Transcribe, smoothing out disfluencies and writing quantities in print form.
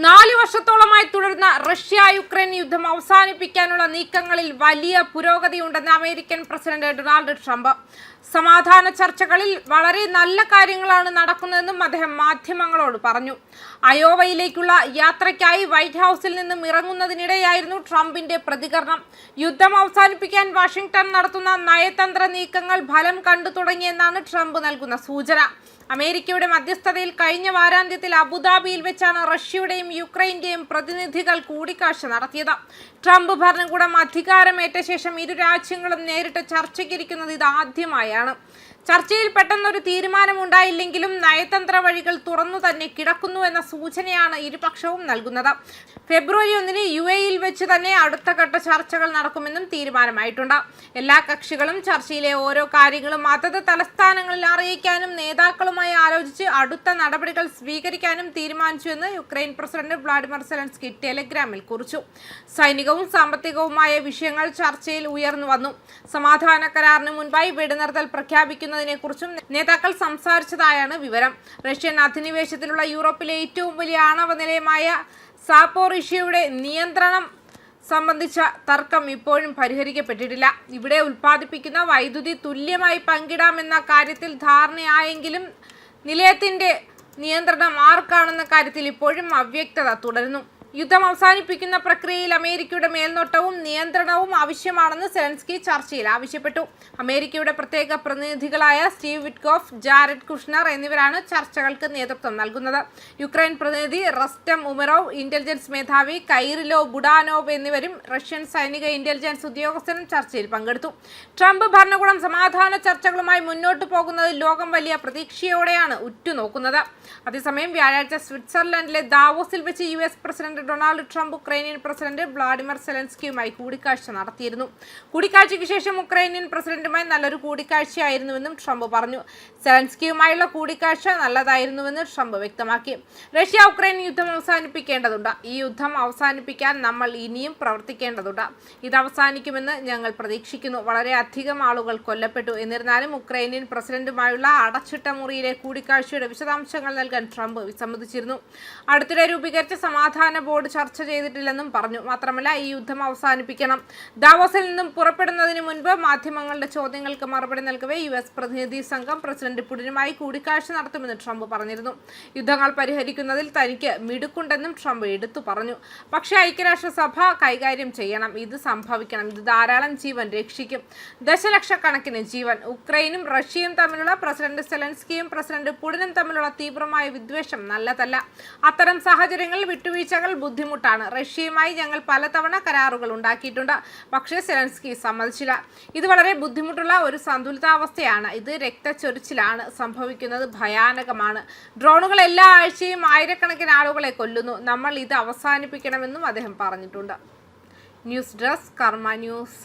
4 വർഷത്തോളമായി തുടരുന്ന റഷ്യ-യുക്രൈൻ യുദ്ധം അവസാനിപ്പിക്കാനുള്ള നീക്കങ്ങളിൽ വലിയ പുരോഗതിയുണ്ടെന്ന് അമേരിക്കൻ പ്രസിഡന്റ് ഡൊണാൾഡ് ട്രംപ്. സമാധാന ചർച്ചകളിൽ വളരെ നല്ല കാര്യങ്ങളാണ് നടക്കുന്നതെന്നും അദ്ദേഹം മാധ്യമങ്ങളോട് പറഞ്ഞു. അയോവയിലേക്കുള്ള യാത്രയ്ക്കായി വൈറ്റ് ഹൗസിൽ നിന്നും ഇറങ്ങുന്നതിനിടെയായിരുന്നു ട്രംപിന്റെ പ്രതികരണം. യുദ്ധം അവസാനിപ്പിക്കാൻ വാഷിംഗ്ടൺ നടത്തുന്ന നയതന്ത്ര നീക്കങ്ങൾ ഫലം കണ്ടു തുടങ്ങിയെന്നാണ് ട്രംപ് നൽകുന്ന സൂചന. അമേരിക്കയുടെ മധ്യസ്ഥതയിൽ കഴിഞ്ഞ വാരാന്ത്യത്തിൽ അബുദാബിയിൽ വെച്ചാണ് റഷ്യയുടെയും യുക്രൈന്റെയും പ്രതിനിധികൾ കൂടിക്കാഴ്ച നടത്തിയത്. ട്രംപ് ഭരണകൂടം അധികാരമേറ്റ ശേഷം ഇരു രാജ്യങ്ങളും നേരിട്ട് ചർച്ചയ്ക്കിരിക്കുന്നത് ഇതാദ്യമായാണ്. ചർച്ചയിൽ പെട്ടെന്നൊരു തീരുമാനമുണ്ടായില്ലെങ്കിലും നയതന്ത്ര വഴികൾ തുറന്നു തന്നെ കിടക്കുന്നു എന്ന സൂചനയാണ് ഇരുപക്ഷവും നൽകുന്നത്. ഫെബ്രുവരി 1 UAEയിൽ വെച്ച് തന്നെ അടുത്ത ഘട്ട ചർച്ചകൾ നടക്കുമെന്നും തീരുമാനമായിട്ടുണ്ട്. എല്ലാ കക്ഷികളും ചർച്ചയിലെ ഓരോ കാര്യങ്ങളും അതത് തലസ്ഥാനങ്ങളിൽ അറിയിക്കാനും നേതാക്കളുമായി ആലോചിച്ച് അടുത്ത നടപടികൾ സ്വീകരിക്കാനും തീരുമാനിച്ചുവെന്ന് യുക്രൈൻ പ്രസിഡന്റ് വ്ളാഡിമിർ സെലൻസ്കി ടെലഗ്രാമിൽ കുറിച്ചു. സൈനികവും സാമ്പത്തികവുമായ വിഷയങ്ങൾ ചർച്ചയിൽ ഉയർന്നു വന്നു. സമാധാന കരാറിന് മുൻപായി വെടിനിർത്തൽ പ്രഖ്യാപിക്കുന്നതിനെക്കുറിച്ചും നേതാക്കൾ സംസാരിച്ചതായാണ് വിവരം. റഷ്യൻ അധിനിവേശത്തിലുള്ള യൂറോപ്പിലെ ഏറ്റവും വലിയ ആണവ നിലയമായ സാപ്പോറിഷ്യയുടെ നിയന്ത്രണം സംബന്ധിച്ച തർക്കം ഇപ്പോഴും പരിഹരിക്കപ്പെട്ടിട്ടില്ല. ഇവിടെ ഉൽപ്പാദിപ്പിക്കുന്ന വൈദ്യുതി തുല്യമായി പങ്കിടാമെന്ന കാര്യത്തിൽ ധാരണയായെങ്കിലും നിലയത്തിന്റെ നിയന്ത്രണം ആർക്കാണെന്ന കാര്യത്തിൽ ഇപ്പോഴും അവ്യക്തത തുടരുന്നു. യുദ്ധം അവസാനിപ്പിക്കുന്ന പ്രക്രിയയിൽ അമേരിക്കയുടെ മേൽനോട്ടവും നിയന്ത്രണവും ആവശ്യമാണെന്ന് സെലൻസ്കി ചർച്ചയിൽ ആവശ്യപ്പെട്ടു. അമേരിക്കയുടെ പ്രത്യേക പ്രതിനിധികളായ സ്റ്റീവ് വിറ്റ്കോഫ്, ജാരഡ് കുഷ്നർ എന്നിവരാണ് ചർച്ചകൾക്ക് നേതൃത്വം നൽകുന്നത്. യുക്രൈൻ പ്രതിനിധി റസ്റ്റം ഉമറോവ്, ഇന്റലിജൻസ് മേധാവി കൈറിലോ ബുഡാനോവ് എന്നിവരും റഷ്യൻ സൈനിക ഇന്റലിജൻസ് ഉദ്യോഗസ്ഥരും ചർച്ചയിൽ പങ്കെടുത്തു. ട്രംപ് ഭരണകൂടം സമാധാന ചർച്ചകളുമായി മുന്നോട്ടു പോകുന്നതിൽ ലോകം വലിയ പ്രതീക്ഷയോടെയാണ് ഉറ്റുനോക്കുന്നത്. അതേസമയം വ്യാഴാഴ്ച സ്വിറ്റ്സർലൻഡിലെ ദാവോസിൽ വെച്ച് US president Donald Trump Ukrainian president Vladimir സെലൻസ്കിയുമായി കൂടിക്കാഴ്ച നടത്തിയിരുന്നു. കൂടിക്കാഴ്ചയ്ക്ക് ശേഷം ഉക്രൈനിയൻ പ്രസിഡന്റുമായി നല്ലൊരു കൂടിക്കാഴ്ചയായിരുന്നുവെന്നും ട്രംപ് പറഞ്ഞു. സെലൻസ്കിയുമായുള്ള കൂടിക്കാഴ്ച നല്ലതായിരുന്നുവെന്ന് ട്രംപ് വ്യക്തമാക്കി. റഷ്യ ഉക്രൈൻ യുദ്ധം അവസാനിപ്പിക്കേണ്ടതുണ്ട്. ഈ യുദ്ധം അവസാനിപ്പിക്കാൻ നമ്മൾ ഇനിയും പ്രവർത്തിക്കേണ്ടതുണ്ട്. ഇത് അവസാനിക്കുമെന്ന് ഞങ്ങൾ പ്രതീക്ഷിക്കുന്നു. വളരെയധികം ആളുകൾ കൊല്ലപ്പെട്ടു. എന്നിരുന്നാലും ഉക്രൈനിയൻ പ്രസിഡന്റുമായുള്ള അടച്ചിട്ട മുറിയിലെ കൂടിക്കാഴ്ചയുടെ വിശദാംശങ്ങൾ നൽകാൻ ട്രംപ് വിസമ്മതിച്ചിരുന്നു. അടുത്തിടെ രൂപീകരിച്ച സമാധാന ബോർഡ് ചർച്ച ചെയ്തിട്ടില്ലെന്നും പറഞ്ഞു. മാത്രമല്ല, ഈ യുദ്ധം അവസാനിപ്പിക്കണം. ദാവോസിൽ നിന്നും പുറപ്പെടുന്നതിന് മുൻപ് മാധ്യമങ്ങളുടെ ചോദ്യങ്ങൾക്ക് മറുപടി നൽകവേ US പ്രതിനിധി സംഘം പ്രസിഡന്റ് പുടിനുമായി കൂടിക്കാഴ്ച നടത്തുമെന്ന് ട്രംപ് പറഞ്ഞിരുന്നു. യുദ്ധങ്ങൾ പരിഹരിക്കുന്നതിൽ തനിക്ക് മിടുക്കുണ്ടെന്നും ട്രംപ് എടുത്തു പറഞ്ഞു. പക്ഷേ ഐക്യരാഷ്ട്രസഭ കൈകാര്യം ചെയ്യണം. ഇത് സംഭവിക്കണം. ഇത് ധാരാളം ജീവൻ രക്ഷിക്കും. ദശലക്ഷക്കണക്കിന് ജീവൻ. ഉക്രൈനും റഷ്യയും തമ്മിലുള്ള പ്രസിഡന്റ് സെലൻസ്കിയും പ്രസിഡന്റ് പുടിനും തമ്മിലുള്ള തീവ്രമായ വിദ്വേഷം നല്ലതല്ല. അത്തരം സാഹചര്യങ്ങളിൽ വിട്ടുവീഴ്ചകൾ ബുദ്ധിമുട്ടാണ്. റഷ്യയുമായി ഞങ്ങൾ പലതവണ കരാറുകൾ ഉണ്ടാക്കിയിട്ടുണ്ട്. പക്ഷേ സെലൻസ്കി സമ്മതിച്ചില്ല. ഇത് വളരെ ബുദ്ധിമുട്ടുള്ള ഒരു സന്തുലിതാവസ്ഥയാണ്. ഇത് രക്തച്ചൊരിച്ചിലാണ്. സംഭവിക്കുന്നത് ഭയാനകമാണ്. ഡ്രോണുകൾ എല്ലാ ആഴ്ചയും ആയിരക്കണക്കിന് ആളുകളെ കൊല്ലുന്നു. നമ്മൾ ഇത് അവസാനിപ്പിക്കണമെന്നും അദ്ദേഹം പറഞ്ഞിട്ടുണ്ട്. ന്യൂസ് ഡെസ്ക് കർമ്മ ന്യൂസ്.